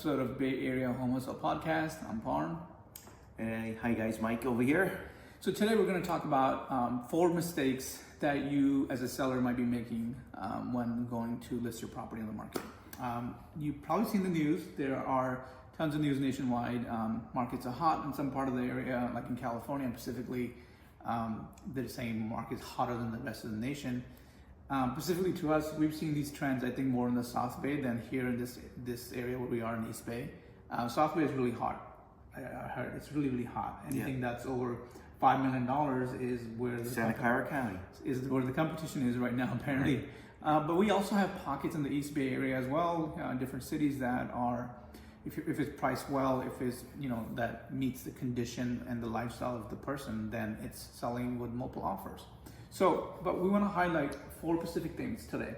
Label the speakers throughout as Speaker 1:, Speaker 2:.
Speaker 1: episode of Bay Area Home Hustle Podcast. I'm Parn.
Speaker 2: Hey, hi guys, Mike over here.
Speaker 1: So today we're going to talk about 4 mistakes that you as a seller might be making when going to list your property on the market. You've probably seen the news. There are tons of news nationwide. Markets are hot in some part of the area, like in California specifically. They're saying market's hotter than the rest of the nation. Specifically to us, we've seen these trends, I think, more in the South Bay than here in this area where we are in East Bay. South Bay is really hot. I heard it's really hot. Anything that's over $5 million is where the
Speaker 2: Santa Clara County
Speaker 1: is where the competition is right now, apparently. Right. But we also have pockets in the East Bay area as well, different cities that are, if it's priced well, if it's that meets the condition and the lifestyle of the person, then it's selling with multiple offers. So, but we want to highlight 4 specific things today.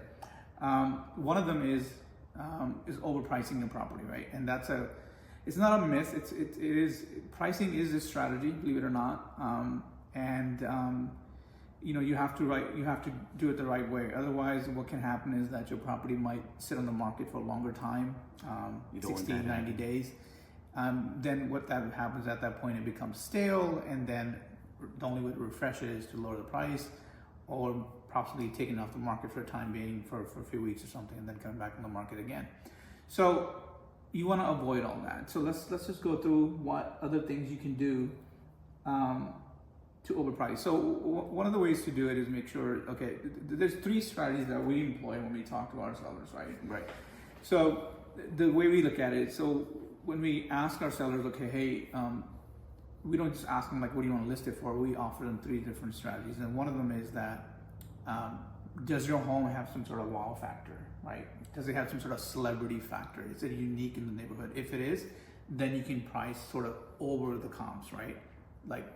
Speaker 1: One of them is overpricing your property, right? And it's not a myth. It is pricing is a strategy, believe it or not. You have to do it the right way. Otherwise, what can happen is that your property might sit on the market for a longer time, 60, 90 days. Then what that happens at that point, it becomes stale, and then the only way to refresh it is to lower the price, or possibly taking it off the market for a time being for a few weeks or something, and then coming back on the market again. So you want to avoid all that. So let's just go through what other things you can do to overprice. So one of the ways to do it is make sure, okay, there's 3 strategies that we employ when we talk to our sellers, right?
Speaker 2: Right.
Speaker 1: So the way we look at it, so when we ask our sellers, okay, hey, we don't just ask them like, what do you want to list it for? We offer them 3 different strategies. And one of them is that, does your home have some sort of wow factor, right? Does it have some sort of celebrity factor? Is it unique in the neighborhood? If it is, then you can price sort of over the comps, right? Like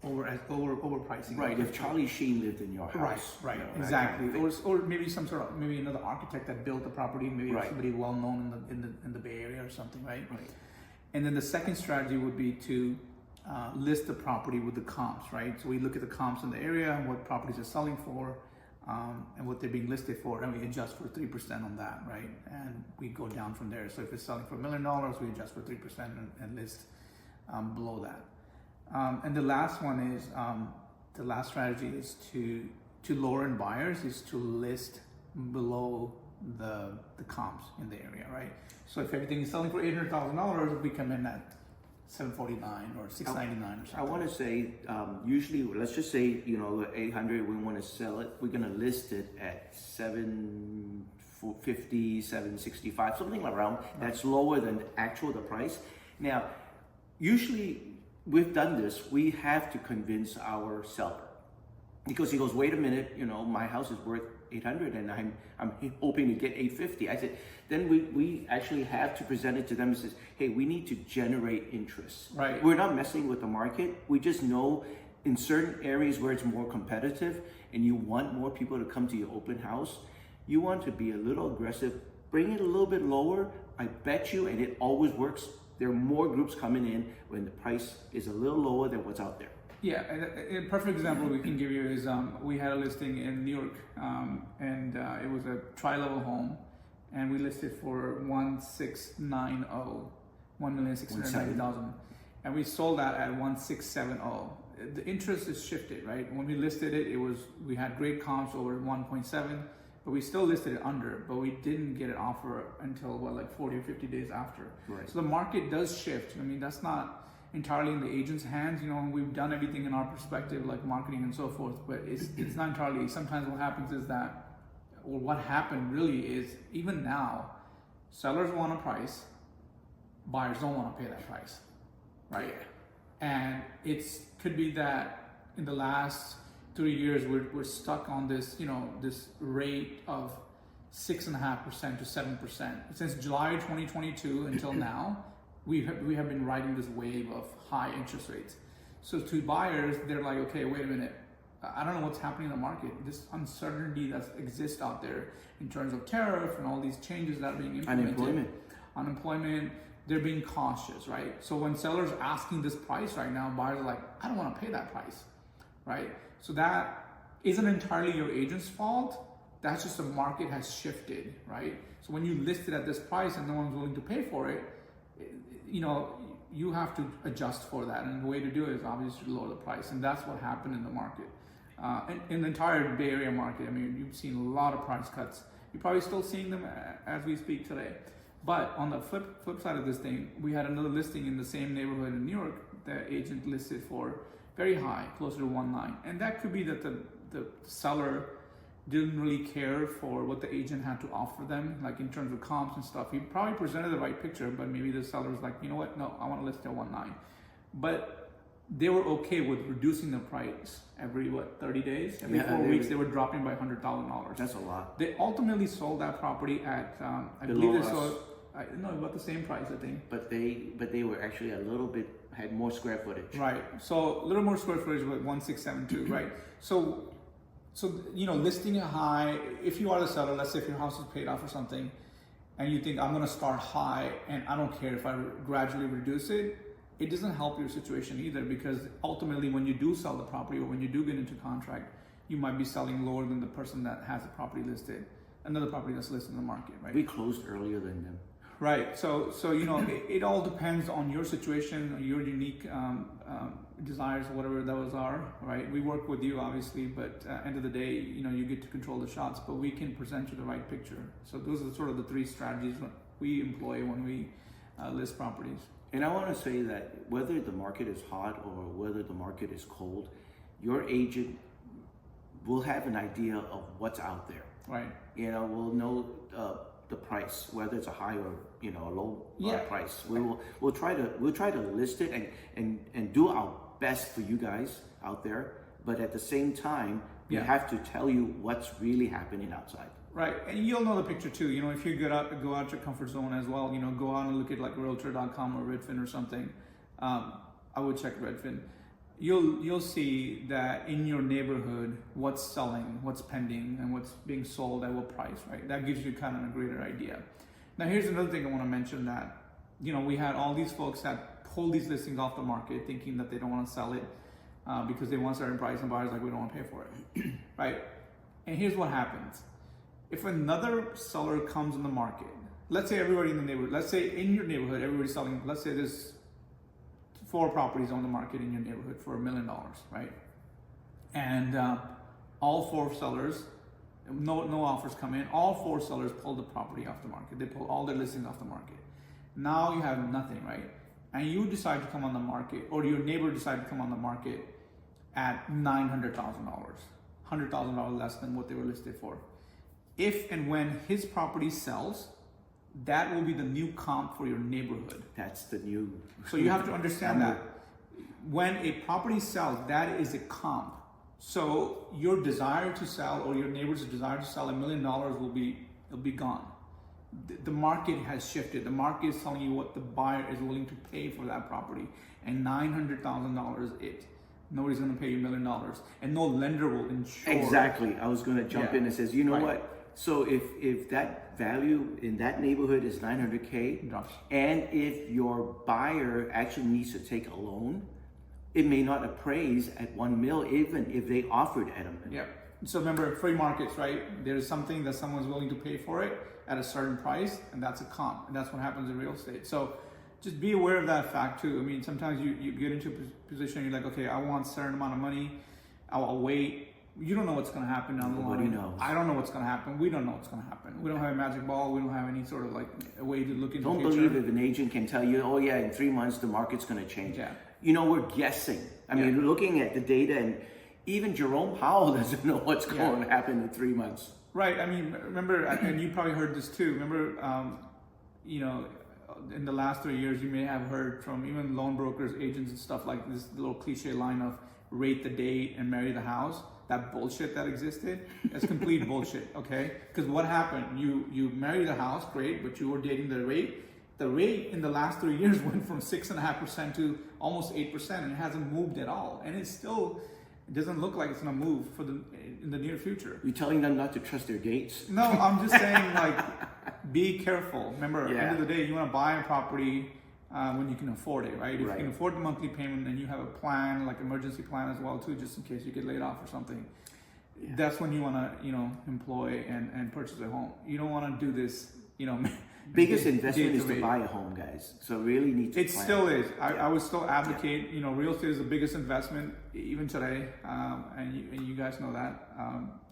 Speaker 1: overpricing.
Speaker 2: Right. If Charlie Sheen lived in your house.
Speaker 1: Right. Exactly. Or maybe maybe another architect that built the property, maybe somebody well known in the Bay Area or something, right?
Speaker 2: Right.
Speaker 1: And then the second strategy would be to list the property with the comps, right? So we look at the comps in the area and what properties are selling for, and what they're being listed for, and we adjust for 3% on that, right? And we go down from there. So if it's selling for $1 million, we adjust for 3% and list below that. And the last one is, the last strategy is to lure in buyers, is to list below the comps in the area, right? So if everything is selling for $800,000, we come in at $749 or $699 or something.
Speaker 2: I want to say, usually, let's just say, 800, we want to sell it. We're going to list it at 750, 765, something around. Right. That's lower than the price. Now, usually we've done this. We have to convince our seller because he goes, wait a minute, my house is worth 800 and I'm hoping to get 850. I said, then we actually have to present it to them and says, hey, we need to generate interest.
Speaker 1: Right.
Speaker 2: We're not messing with the market. We just know in certain areas where it's more competitive and you want more people to come to your open house, you want to be a little aggressive, bring it a little bit lower. I bet you, and it always works, there are more groups coming in when the price is a little lower than what's out there.
Speaker 1: Yeah, a perfect example we can give you is we had a listing in New York, and it was a tri-level home, and we listed for $1,690,000, and we sold that at $1,670. The interest is shifted, right? When we listed it, we had great comps over 1.7, but we still listed it under, but we didn't get an offer until 40 or 50 days after.
Speaker 2: Right.
Speaker 1: So the market does shift. I mean, that's not entirely in the agent's hands. We've done everything in our perspective, like marketing and so forth, but it's not entirely. Sometimes what happens is that, or what happened really is, even now, sellers want a price, buyers don't want to pay that price, right? And could be that in the last 3 years we're stuck on this this rate of 6.5% to 7% since July 2022 until now. We have been riding this wave of high interest rates. So to buyers, they're like, okay, wait a minute, I don't know what's happening in the market. This uncertainty that exists out there in terms of tariff and all these changes that are being implemented. Unemployment, they're being cautious, right? So when sellers are asking this price right now, buyers are like, I don't want to pay that price, right? So that isn't entirely your agent's fault. That's just the market has shifted, right? So when you list it at this price and no one's willing to pay for it, you know, you have to adjust for that, and the way to do it is obviously to lower the price, and that's what happened in the market. In the entire Bay Area market, I mean, you've seen a lot of price cuts. You're probably still seeing them as we speak today. But on the flip side of this thing, we had another listing in the same neighborhood in New York. The agent listed for very high, closer to 1.9, and that could be that the seller didn't really care for what the agent had to offer them, like in terms of comps and stuff. He probably presented the right picture, but maybe the seller was like, you know what, no, I want to list at 1.9. But they were okay with reducing the price every 30 days? Every 4 weeks, they were dropping by $100,000.
Speaker 2: That's a lot.
Speaker 1: They ultimately sold that property at, I believe they sold, no, about the same price, I think.
Speaker 2: But they were actually a little bit, had more square footage.
Speaker 1: Right. So a little more square footage with 1672, right? So you know, listing it high, if you are the seller, let's say if your house is paid off or something, and you think I'm gonna start high and I don't care if I gradually reduce it, it doesn't help your situation either, because ultimately when you do sell the property or when you do get into contract, you might be selling lower than the person that has the property listed, another property that's listed in the market, right?
Speaker 2: We closed earlier than them.
Speaker 1: Right. So you know, it all depends on your situation, your unique desires, whatever those are, right? We work with you, obviously, but end of the day, you know, you get to control the shots, but we can present you the right picture. So those are sort of the three strategies we employ when we list properties.
Speaker 2: And I want to say that whether the market is hot or whether the market is cold, your agent will have an idea of what's out there.
Speaker 1: Right.
Speaker 2: You know, will know the price, whether it's a high or, you know, a low price. We'll try to list it and do our best for you guys out there, but at the same time, we have to tell you what's really happening outside.
Speaker 1: Right, and you'll know the picture too. You know, if you go out your comfort zone as well, you know, go out and look at like Realtor.com or Redfin or something. I would check Redfin. You'll see that in your neighborhood, what's selling, what's pending, and what's being sold at what price, right? That gives you kind of a greater idea. Now, here's another thing I want to mention, that, you know, we had all these folks that pull these listings off the market thinking that they don't want to sell it because they want a certain price, and buyers like, we don't want to pay for it, right? And here's what happens. If another seller comes in the market, let's say everybody in the neighborhood, let's say in your neighborhood, everybody's selling, let's say there's 4 properties on the market in your neighborhood for $1 million, right? And all 4 sellers, no offers come in, all 4 sellers pull the property off the market. They pull all their listings off the market. Now you have nothing, right? And you decide to come on the market, or your neighbor decided to come on the market at $900,000, $100,000 less than what they were listed for. If and when his property sells, that will be the new comp for your neighborhood.
Speaker 2: That's the new.
Speaker 1: So you have to understand that when a property sells, that is a comp. So your desire to sell, or your neighbor's desire to sell $1 million will be gone. The market has shifted. The market is telling you what the buyer is willing to pay for that property, and $900,000 is it. Nobody's going to pay you $1 million, and no lender will insure.
Speaker 2: Exactly. I was going to jump in and says, you know what? So if that value in that neighborhood is $900K, and if your buyer actually needs to take a loan, it may not appraise at $1 million, even if they offered at $1 million.
Speaker 1: Yeah. So remember, free markets, right? There's something that someone's willing to pay for it at a certain price, and that's a comp, and that's what happens in real estate. So just be aware of that fact too. I mean, sometimes you get into a position, you're like, okay, I want a certain amount of money, I'll wait. You don't know what's going to happen down the line.
Speaker 2: Nobody knows.
Speaker 1: I don't know what's going to happen. We don't know what's going to happen. We don't have a magic ball. We don't have any sort of like a way to look into the future.
Speaker 2: Don't believe if an agent can tell you, oh yeah, in 3 months the market's going to change.
Speaker 1: Yeah.
Speaker 2: You know, we're guessing. I mean, looking at the data, and even Jerome Powell doesn't know what's going to happen in 3 months.
Speaker 1: Right. I mean, remember, and you probably heard this too. Remember, you know, in the last 3 years, you may have heard from even loan brokers, agents, and stuff like this little cliche line of rate the date and marry the house. That bullshit that existed, that's complete bullshit, okay? Because what happened? You married a house, great, but you were dating the rate. The rate in the last 3 years went from 6.5% to almost 8%, and it hasn't moved at all. And it doesn't look like it's gonna move in the near future.
Speaker 2: You're telling them not to trust their dates?
Speaker 1: No, I'm just saying, like, be careful. Remember, at the end of the day, you wanna buy a property when you can afford it, right? If you can afford the monthly payment, and you have a plan, like emergency plan as well too, just in case you get laid off or something. That's when you want to, you know, employ and purchase a home. You don't want to do this, you know,
Speaker 2: Biggest investment
Speaker 1: date
Speaker 2: is
Speaker 1: to
Speaker 2: to
Speaker 1: wait.
Speaker 2: buy a home, guys. So really need to
Speaker 1: It
Speaker 2: plan.
Speaker 1: still is. I would still advocate, real estate is the biggest investment even today, and you guys know that.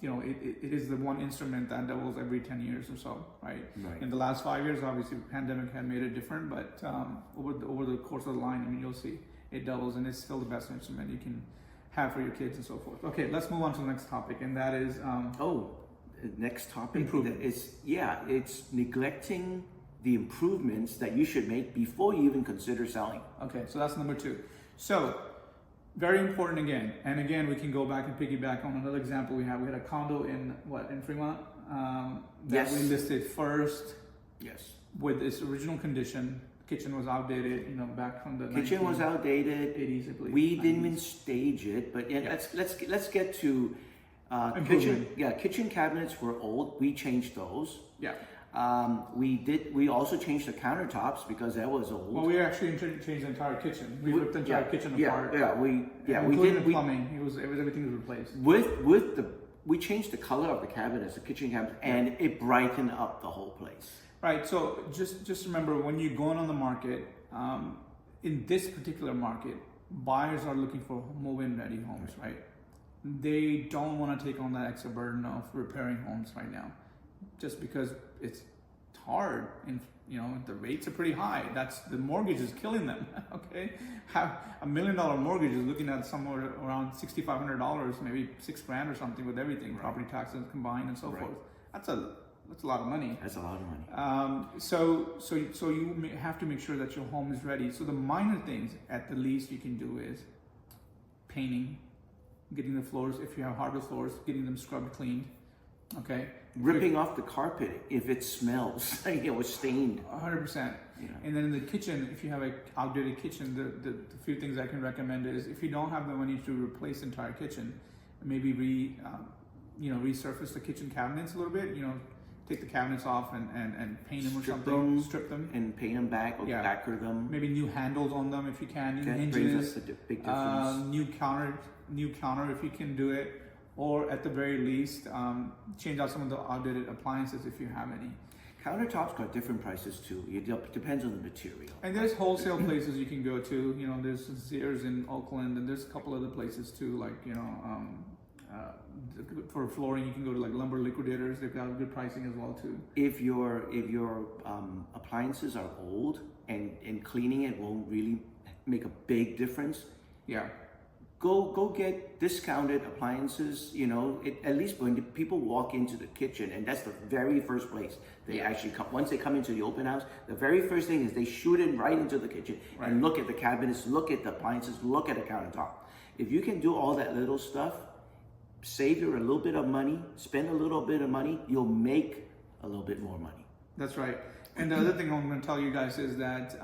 Speaker 1: It is the one instrument that doubles every 10 years or so, right?
Speaker 2: Right.
Speaker 1: In the last 5 years, obviously, the pandemic had made it different, but over the course of the line, you'll see it doubles, and it's still the best instrument you can have for your kids and so forth. Okay, let's move on to the next topic, and that is
Speaker 2: Next topic
Speaker 1: improvement.
Speaker 2: It's neglecting the improvements that you should make before you even consider selling.
Speaker 1: Okay, so that's number 2. So, very important again. And again, we can go back and piggyback on another example we had. We had a condo in Fremont that
Speaker 2: Yes.
Speaker 1: we listed first
Speaker 2: Yes.
Speaker 1: with its original condition. Kitchen was outdated, back from the
Speaker 2: Kitchen was outdated.
Speaker 1: 80s, I believe.
Speaker 2: We didn't
Speaker 1: 90s.
Speaker 2: even stage it, but let's get to kitchen.
Speaker 1: Improvement.
Speaker 2: Yeah, kitchen cabinets were old. We changed those.
Speaker 1: Yeah.
Speaker 2: We also changed the countertops because that was old.
Speaker 1: Well, we actually changed the entire kitchen. We ripped the entire kitchen apart.
Speaker 2: We
Speaker 1: including
Speaker 2: did.
Speaker 1: the plumbing. Everything was replaced.
Speaker 2: We changed the color of the cabinets, the kitchen cabinets, and it brightened up the whole place.
Speaker 1: Right. So just remember when you're going on the market, in this particular market, buyers are looking for move-in ready homes, right? They don't want to take on that extra burden of repairing homes right now, just because it's hard and the rates are pretty high. That's the mortgage is killing them. Okay, have $1 million mortgage is looking at somewhere around $6,500, maybe $6,000 or something with everything, property taxes combined and so forth. That's a lot of money.
Speaker 2: That's a lot of money.
Speaker 1: So you have to make sure that your home is ready. So the minor things, at the least, you can do is painting, getting the floors, if you have hardwood floors, getting them scrubbed cleaned. Okay.
Speaker 2: Ripping off the carpet if it smells, stained.
Speaker 1: 100%.
Speaker 2: Yeah.
Speaker 1: And then in the kitchen, if you have an outdated kitchen, the few things I can recommend is if you don't have the money to replace the entire kitchen, maybe resurface the kitchen cabinets a little bit. Take the cabinets off and paint them or something. Strip them
Speaker 2: and paint them back or lacquer them.
Speaker 1: Maybe new handles on them if you can. New
Speaker 2: That
Speaker 1: hinges.
Speaker 2: brings us a big difference.
Speaker 1: New counter if you can do it, or at the very least, change out some of the outdated appliances if you have any.
Speaker 2: Countertops got different prices too. It depends on the material.
Speaker 1: And there's wholesale places you can go to. There's Sears in Oakland, and there's a couple other places too, like for flooring you can go to like Lumber Liquidators. They've got good pricing as well too.
Speaker 2: If your appliances are old and cleaning it won't really make a big difference, go get discounted appliances. At least when the people walk into the kitchen, and that's the very first place they actually come. Once they come into the open house, the very first thing is they shoot in right into the kitchen and look at the cabinets, look at the appliances, look at the countertop. If you can do all that little stuff, save you a little bit of money, spend a little bit of money, you'll make a little bit more money.
Speaker 1: That's right. And the other thing I'm going to tell you guys is that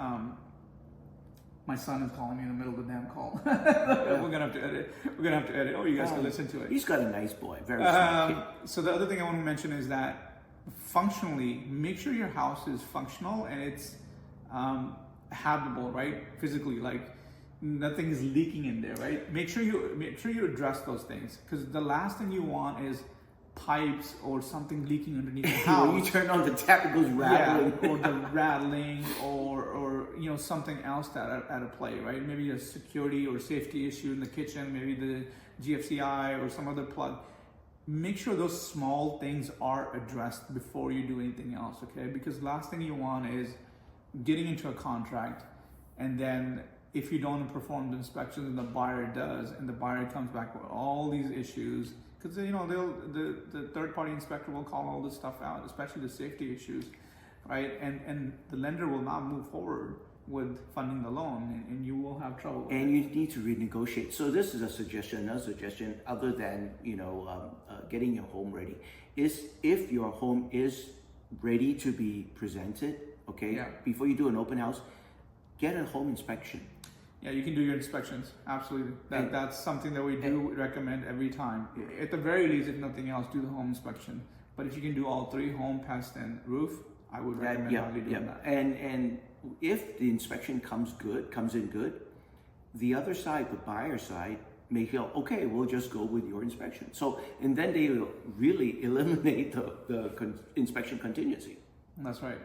Speaker 1: my son is calling me in the middle of the damn call. We're going to have to edit. Oh, you guys can listen to it.
Speaker 2: He's got a nice boy, very smart kid.
Speaker 1: So the other thing I want to mention is that functionally, make sure your house is functional and it's habitable, right? Physically, like nothing is leaking in there, right? Make sure you address those things, because the last thing you want is pipes or something leaking underneath the house.
Speaker 2: When you turn on the tap, it goes rattling.
Speaker 1: Or the rattling, or something else that at a play, right? Maybe a security or safety issue in the kitchen, maybe the GFCI or some other plug. Make sure those small things are addressed before you do anything else, okay? Because last thing you want is getting into a contract, and then if you don't perform the inspections and the buyer does, and the buyer comes back with all these issues, because the third party inspector will call all this stuff out, especially the safety issues, right? And the lender will not move forward with funding the loan, and you will have trouble with
Speaker 2: and you need to renegotiate. So this is another suggestion other than getting your home ready, is if your home is ready to be presented, before you do an open house, get a home inspection.
Speaker 1: Yeah, you can do your inspections. Absolutely. That's something that we do recommend every time. At the very least, if nothing else, do the home inspection. But if you can do all three, home, pest, and roof, I would recommend highly doing that.
Speaker 2: And if the inspection comes in good, the other side, the buyer side, may feel, okay, we'll just go with your inspection. So, and then they will really eliminate the inspection contingency.
Speaker 1: That's right.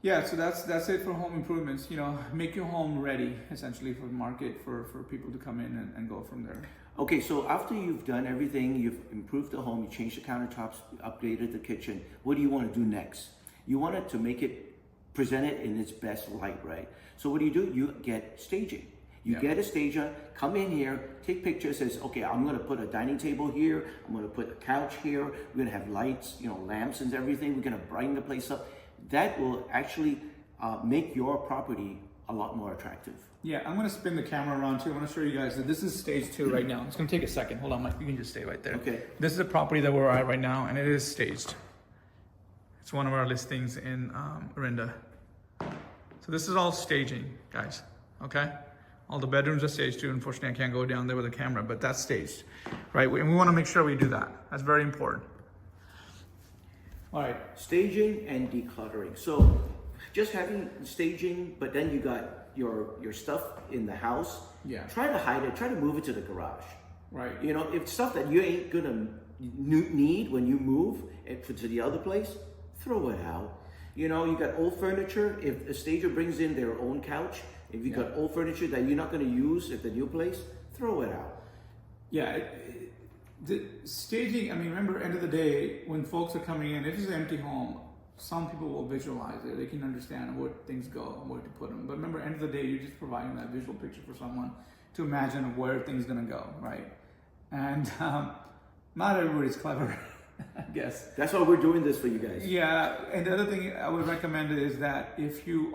Speaker 1: Yeah, so that's it for home improvements. You know, make your home ready essentially for the market for people to come in and go from there.
Speaker 2: Okay, so after you've done everything, you've improved the home, you changed the countertops, upgraded the kitchen, what do you want to do next? You want it to make it, present it in its best light, right? So what do? You get staging. You get a stager, come in here, take pictures, says, okay, I'm gonna put a dining table here, I'm gonna put a couch here, we're gonna have lights, you know, lamps and everything, we're gonna brighten the place up. That will actually make your property a lot more attractive.
Speaker 1: Yeah, I'm gonna spin the camera around too. I wanna show you guys that this is stage 2 right now. It's gonna take a second. Hold on, Mike, you can just stay right there.
Speaker 2: Okay.
Speaker 1: This is a property that we're at right now, and it is staged. It's one of our listings in Orinda. So this is all staging, guys, okay? All the bedrooms are staged too. Unfortunately, I can't go down there with a camera, but that's staged, right? And we wanna make sure we do that. That's very important. All right.
Speaker 2: Staging and decluttering. So just having staging, but then you got your stuff in the house.
Speaker 1: Yeah.
Speaker 2: Try to hide it, try to move it to the garage.
Speaker 1: Right.
Speaker 2: You know, if stuff that you ain't gonna need when you move it to the other place, throw it out. You know, you got old furniture. If a stager brings in their own couch, if you got old furniture that you're not gonna use at the new place, throw it out.
Speaker 1: Yeah, the staging, I mean, remember, end of the day, when folks are coming in, if it's an empty home, some people will visualize it. They can understand where things go and where to put them. But remember, end of the day, you're just providing that visual picture for someone to imagine where things gonna go, right? And not everybody's clever, I guess.
Speaker 2: That's why we're doing this for you guys.
Speaker 1: Yeah, and the other thing I would recommend is that if you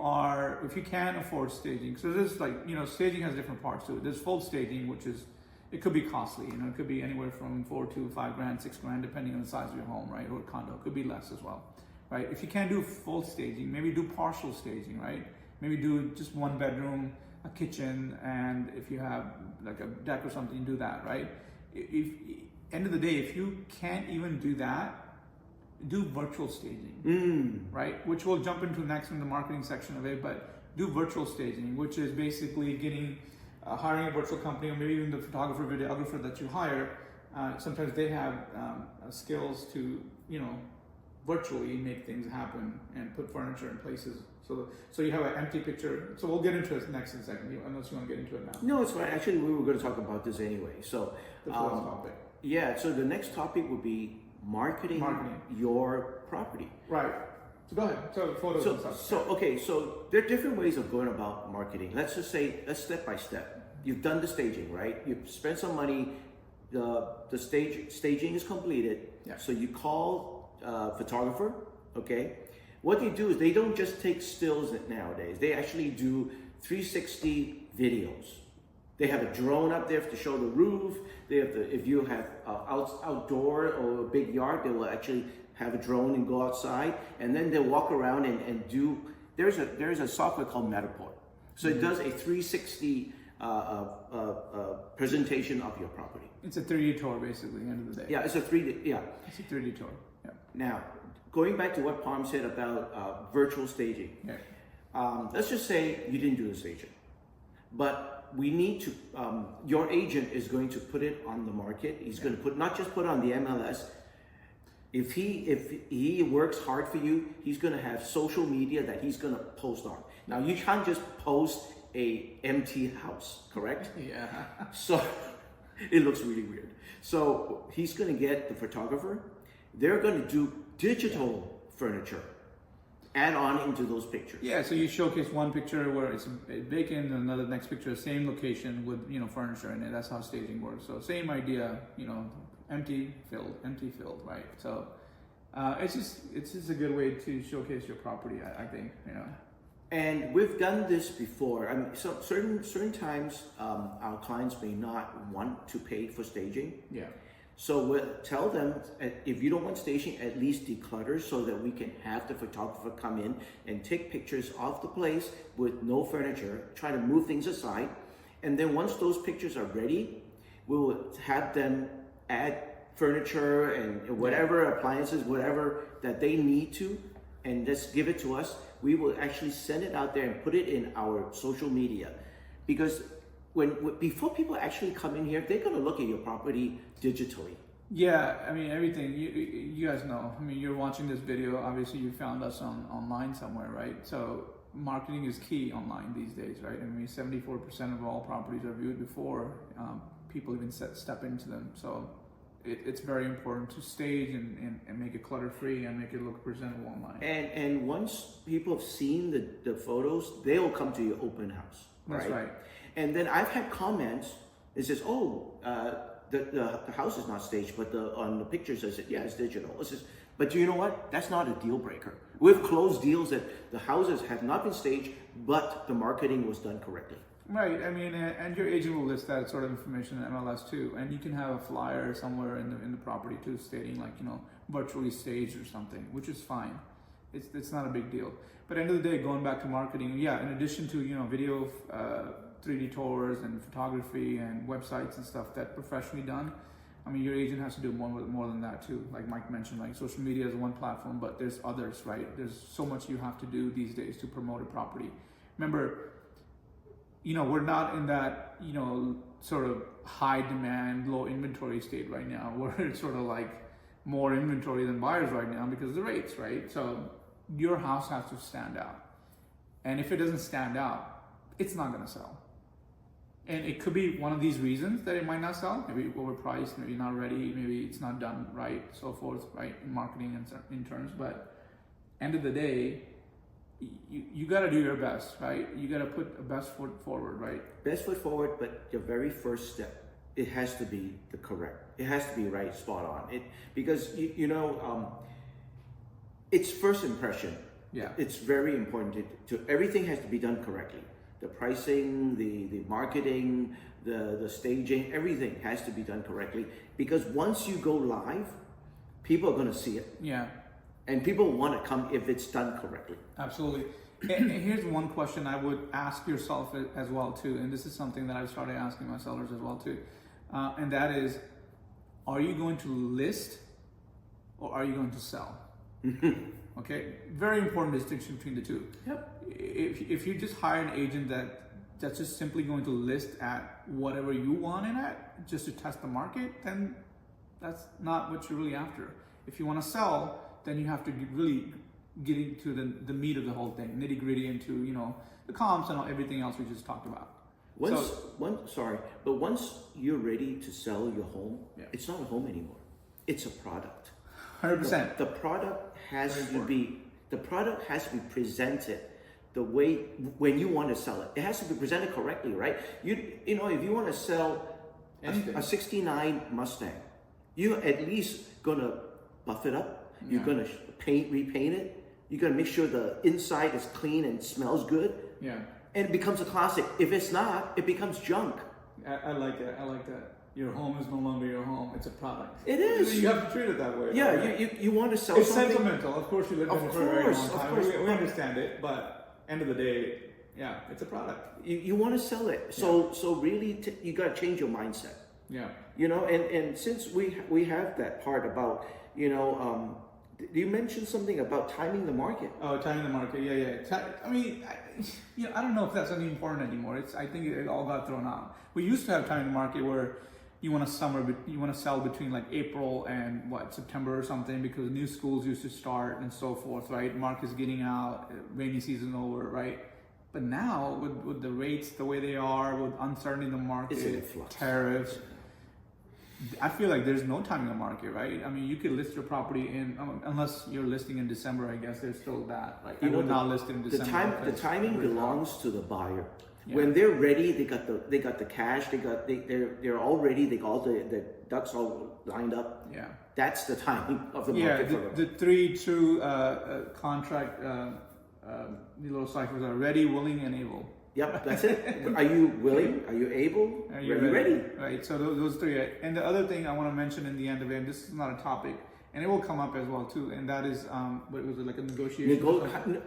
Speaker 1: can afford staging, so there's like, you know, staging has different parts to it. There's full staging, which is, it could be costly, you know, it could be anywhere from $4 to $5 grand, $6 grand, depending on the size of your home, right? Or condo, it could be less as well, right? If you can't do full staging, maybe do partial staging, right? Maybe do just one bedroom, a kitchen, and if you have like a deck or something, do that, right? If end of the day, if you can't even do that, do virtual staging, right? Which we'll jump into next in the marketing section of it, but do virtual staging, which is basically getting, hiring a virtual company, or maybe even the photographer, videographer that you hire. Sometimes they have skills to, you know, virtually make things happen and put furniture in places. So you have an empty picture. So we'll get into it next in a second, unless you want to get into it now.
Speaker 2: No, it's fine. Actually, we were going to talk about this anyway. So
Speaker 1: The first topic.
Speaker 2: yeah, so the next topic would be marketing your property.
Speaker 1: Right. So go ahead. So photos and stuff.
Speaker 2: So there are different ways of going about marketing. Let's just say, let's step by step. You've done the staging, right? You've spent some money. The staging is completed.
Speaker 1: Yeah.
Speaker 2: So you call a photographer, okay? What they do is they don't just take stills nowadays. They actually do 360 videos. They have a drone up there to show the roof. They have if you have outdoor or a big yard, they will actually have a drone and go outside, and then they'll walk around and do. There's a software called Matterport, so it does a 360 presentation of your property.
Speaker 1: It's a 3D tour, basically, at the end of the day.
Speaker 2: Yeah, it's a 3D. Yeah,
Speaker 1: It's a 3D tour. Yeah.
Speaker 2: Now, going back to what Palm said about virtual staging.
Speaker 1: Yeah.
Speaker 2: Let's just say you didn't do the staging, but we need to. Your agent is going to put it on the market. He's going to put not just put on the MLS. If he works hard for you, he's going to have social media that he's going to post on. Now you can't just post a empty house, correct?
Speaker 1: Yeah.
Speaker 2: So it looks really weird. So he's going to get the photographer. They're going to do digital furniture, add on into those pictures.
Speaker 1: Yeah, so you showcase one picture where it's vacant, and another next picture, same location with, you know, furniture in it. That's how staging works. So same idea, you know, empty filled, right? So it's just a good way to showcase your property, I think, you know.
Speaker 2: And we've done this before. I mean, so certain times our clients may not want to pay for staging.
Speaker 1: Yeah.
Speaker 2: So we'll tell them, if you don't want staging, at least declutter, so that we can have the photographer come in and take pictures of the place with no furniture, try to move things aside. And then once those pictures are ready, we will have them add furniture and whatever appliances, whatever that they need to, and just give it to us. We will actually send it out there and put it in our social media, because before people actually come in here, they're going to look at your property digitally.
Speaker 1: Yeah, I mean everything. You guys know. I mean, you're watching this video. Obviously, you found us online somewhere, right? So marketing is key online these days, right? I mean, 74% of all properties are viewed before people even step into them. So it's very important to stage and make it clutter free and make it look presentable online.
Speaker 2: And once people have seen the photos, they'll come to your open house.
Speaker 1: That's right.
Speaker 2: And then I've had comments. It says, "Oh, the house is not staged, but on the pictures it says, yeah, it's digital." It says, but you know what? That's not a deal breaker. We've closed deals that the houses have not been staged, but the marketing was done correctly.
Speaker 1: Right. I mean, and your agent will list that sort of information in MLS too, and you can have a flyer somewhere in the property too, stating like, you know, virtually staged or something, which is fine. It's not a big deal. But at the end of the day, going back to marketing, yeah, in addition to, you know, video, 3D tours and photography and websites and stuff that professionally done, I mean, your agent has to do more than that too. Like Mike mentioned, like social media is one platform, but there's others, right? There's so much you have to do these days to promote a property. Remember, you know, we're not in that, you know, sort of high demand, low inventory state right now. We're sort of like more inventory than buyers right now because of the rates, right? So your house has to stand out. And if it doesn't stand out, it's not gonna sell. And it could be one of these reasons that it might not sell. Maybe overpriced, maybe not ready, maybe it's not done right, so forth, right, in marketing and in terms. But end of the day, you got to do your best, right? You got to put a best foot forward, right?
Speaker 2: Best foot forward, but your very first step, it has to be the correct. It has to be right, spot on. Because it's first impression.
Speaker 1: Yeah,
Speaker 2: it's very important to everything has to be done correctly. The pricing, the marketing, the staging, everything has to be done correctly. Because once you go live, people are going to see it.
Speaker 1: Yeah.
Speaker 2: And people want to come if it's done correctly.
Speaker 1: Absolutely. And here's one question I would ask yourself as well too, and this is something that I've started asking my sellers as well too, and that is, are you going to list or are you going to sell? Okay, very important distinction between the two.
Speaker 2: Yep.
Speaker 1: If you just hire an agent that's just simply going to list at whatever you want it at, just to test the market, then that's not what you're really after. If you want to sell, then you have to really get into the meat of the whole thing, nitty gritty into, you know, the comps and everything else we just talked about.
Speaker 2: Once you're ready to sell your home, yeah, it's not a home anymore. It's a product.
Speaker 1: 100%.
Speaker 2: The product has to be presented the way when you want to sell it. It has to be presented correctly, right? You know, if you want to sell a 69 Mustang, you at least gonna buff it up. You're gonna repaint it. You're gonna make sure the inside is clean and smells good.
Speaker 1: Yeah.
Speaker 2: And it becomes a classic. If it's not, it becomes junk.
Speaker 1: I like that. I like that. Your home is no longer your home. It's a product.
Speaker 2: It is.
Speaker 1: You have to treat it that way.
Speaker 2: Yeah,
Speaker 1: right?
Speaker 2: you want to sell
Speaker 1: it's
Speaker 2: something.
Speaker 1: It's sentimental. Of course, you live in it for a very long time. We understand it, but end of the day, yeah, it's a product.
Speaker 2: You want to sell it. So really, you got to change your mindset.
Speaker 1: Yeah.
Speaker 2: You know, and since we have that part about, you know, you mentioned something about timing the market.
Speaker 1: Oh, timing the market. Yeah. I mean, I don't know if that's any important anymore. I think it all got thrown out. We used to have timing the market where you want to sell between like April and September or something, because new schools used to start and so forth, right? Market's getting out, rainy season over, right? But now with the rates the way they are, with uncertainty in the market, tariffs, I feel like there's no timing in the market, right? I mean, you could list your property unless you're listing in December, I guess there's still that. Like, I would not list in December.
Speaker 2: The timing belongs to the buyer. Yeah. When they're ready, they got the cash, they're all ready, they got all the ducks all lined up.
Speaker 1: Yeah.
Speaker 2: That's the timing of the market for them.
Speaker 1: The three true contract little ciphers are ready, willing, and able.
Speaker 2: Yep, that's it. Are you willing? Are you able? Are you ready?
Speaker 1: Right, so those three. And the other thing I want to mention in the end of it, and this is not a topic, and it will come up as well too, and that is, what was it, like a negotiation?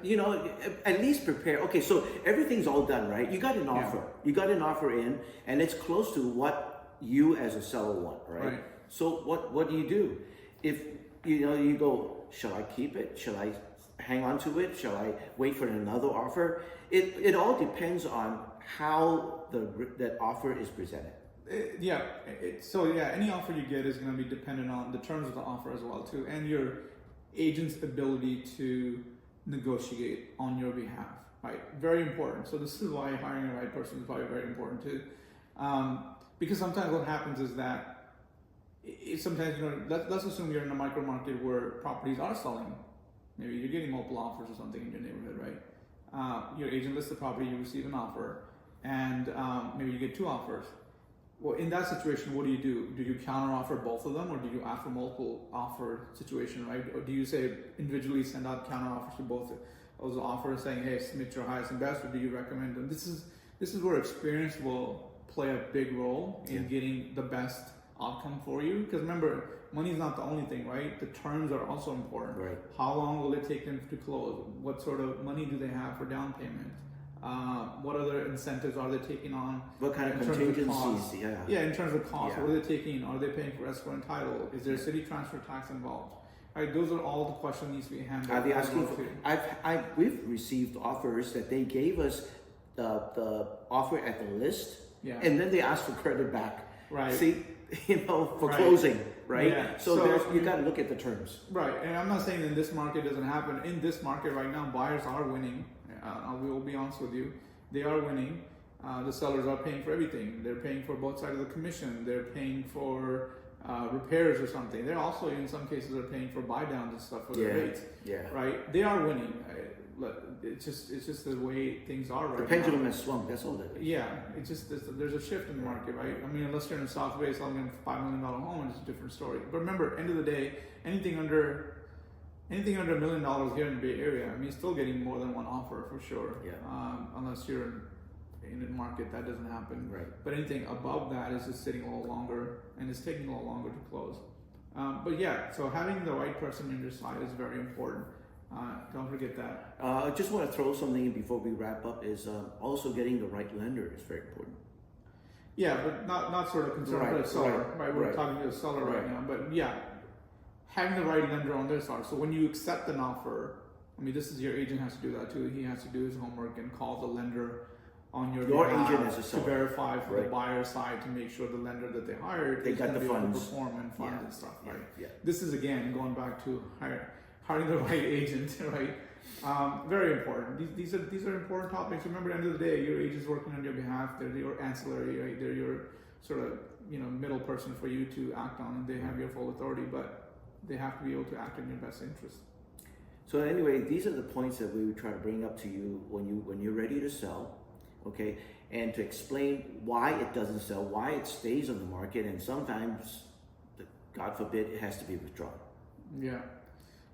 Speaker 2: You know, at least prepare. Okay, so everything's all done, right? You got an offer. Yeah. You got an offer in, and it's close to what you as a seller want, right? So what do? If, you know, you go, shall I keep it? Shall I hang on to it? Shall I wait for another offer? It all depends on how that offer is presented.
Speaker 1: Any offer you get is going to be dependent on the terms of the offer as well too, and your agent's ability to negotiate on your behalf. Right, very important. So this is why hiring the right person is probably very important too, because sometimes what happens is that sometimes let's assume you're in a micro market where properties are selling. Maybe you're getting multiple offers or something in your neighborhood, right? Your agent lists the property, you receive an offer, and maybe you get 2 offers. Well, in that situation, what do? Do you counter offer both of them, or do you offer multiple offer situation, right? Or do you say individually send out counter offers to both those offers, saying, "Hey, submit your highest and best," or do you recommend them? This is where experience will play a big role in getting the best outcome for you. Because remember, money is not the only thing, right? The terms are also important.
Speaker 2: Right.
Speaker 1: How long will it take them to close? What sort of money do they have for down payment? What other incentives are they taking on?
Speaker 2: What kind of contingencies?
Speaker 1: Yeah, in terms of cost,
Speaker 2: Yeah.
Speaker 1: what are they taking? Are they paying for escrow and title? Is there city transfer tax involved? Right, those are all the questions needs to be handled.
Speaker 2: Are they asking for? We've received offers that they gave us the offer at the list, and then they asked for credit back.
Speaker 1: Right.
Speaker 2: See, for closing, right?
Speaker 1: Yeah.
Speaker 2: So you got to look at the terms.
Speaker 1: Right, and I'm not saying that this market doesn't happen. In this market right now, buyers are winning. I will be honest with you, they are winning. The sellers are paying for everything. They're paying for both sides of the commission. They're paying for repairs or something. They're also, in some cases, are paying for buy downs and stuff for their rates.
Speaker 2: Yeah.
Speaker 1: Right. They are winning. It's just the way things are right now.
Speaker 2: The pendulum has swung. That's all that is.
Speaker 1: Yeah. It's just there's a shift in the market, right? I mean, unless you're in the South Bay selling a $5 million home, it's a different story. But remember, end of the day, anything under $1 million here in the Bay Area, I mean, still getting more than one offer for sure.
Speaker 2: Yeah.
Speaker 1: Unless you're in a market that doesn't happen.
Speaker 2: Right.
Speaker 1: But anything above that is just sitting a little longer, and it's taking a little longer to close. So having the right person on your side is very important. Don't forget that.
Speaker 2: I just want to throw something in before we wrap up. Is also getting the right lender is very important.
Speaker 1: Yeah, but not sort of concerned with the seller, right? We're talking to the seller right now, but yeah, having the right lender on their side. So when you accept an offer, I mean, this is your agent has to do that too. He has to do his homework and call the lender on your behalf
Speaker 2: agent as a seller
Speaker 1: to verify for the buyer side to make sure the lender that they hired
Speaker 2: they
Speaker 1: is
Speaker 2: got
Speaker 1: going to
Speaker 2: the
Speaker 1: be able
Speaker 2: funds.
Speaker 1: to perform and fund and stuff, right?
Speaker 2: Yeah.
Speaker 1: This is again going back to hiring the right agent, right? Very important. These are important topics. Remember, at the end of the day, your agent's working on your behalf. They're your ancillary, right? They're your sort of middle person for you to act on, and they have your full authority, but they have to be able to act in your best interest.
Speaker 2: So anyway, these are the points that we would try to bring up to you when you're ready to sell, okay? And to explain why it doesn't sell, why it stays on the market, and sometimes, God forbid, it has to be withdrawn.
Speaker 1: Yeah.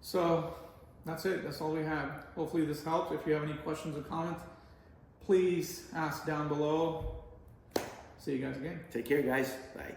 Speaker 1: So that's it. That's all we have. Hopefully this helps. If you have any questions or comments, please ask down below. See you guys again.
Speaker 2: Take care, guys. Bye.